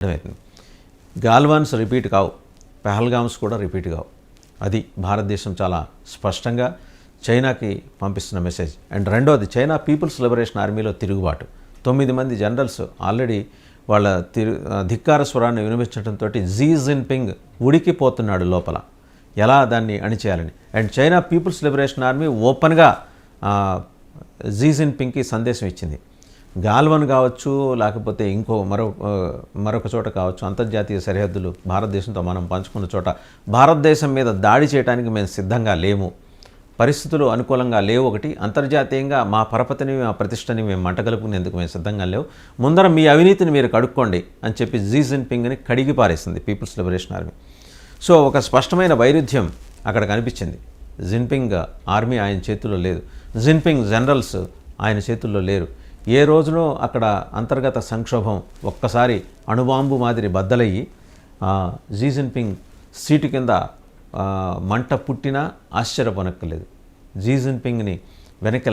అర్థమవుతుంది. గాల్వాన్స్ రిపీట్ కావు, పెహల్గామ్స్ కూడా రిపీట్ కావు. అది భారతదేశం చాలా స్పష్టంగా చైనాకి పంపిస్తున్న మెసేజ్. అండ్ రెండోది, చైనా పీపుల్స్ లిబరేషన్ ఆర్మీలో తిరుగుబాటు. 9 మంది జనరల్స్ ఆల్రెడీ వాళ్ళ ధిక్కార స్వరాన్ని వినిపించడంతో జీ జిన్పింగ్ ఉడికిపోతున్నాడు లోపల, ఎలా దాన్ని అణిచేయాలని. And China People's Liberation Army ఓపెన్గా జీ జిన్పింగ్కి సందేశం ఇచ్చింది. గాల్వన్ కావచ్చు, లేకపోతే మరొక చోట కావచ్చు, అంతర్జాతీయ సరిహద్దులు భారతదేశంతో మనం పంచుకున్న చోట భారతదేశం మీద దాడి చేయడానికి మేము సిద్ధంగా లేము, పరిస్థితులు అనుకూలంగా లేవు. ఒకటి, అంతర్జాతీయంగా మా పరపతిని, మా ప్రతిష్టని మేము మంటగలుపుకునేందుకు మేము సిద్ధంగా లేవు. ముందర మీ అవినీతిని మీరు కడుక్కోండి అని చెప్పి జీ జిన్పింగ్ని కడిగి పారేసింది పీపుల్స్ లిబరేషన్ ఆర్మీ. సో ఒక స్పష్టమైన వైరుధ్యం అక్కడ కనిపించింది. జిన్పింగ్ ఆర్మీ ఆయన చేతుల్లో లేదు, జిన్పింగ్ జనరల్స్ ఆయన చేతుల్లో లేరు. ఏ రోజునో అక్కడ అంతర్గత సంక్షోభం ఒక్కసారి అణుబాంబు మాదిరి బద్దలయ్యి జీ జిన్పింగ్ సీటు కింద మంట పుట్టినా ఆశ్చర్యపోనక్కర్లేదు. జీ జిన్పింగ్ని వెనక్కి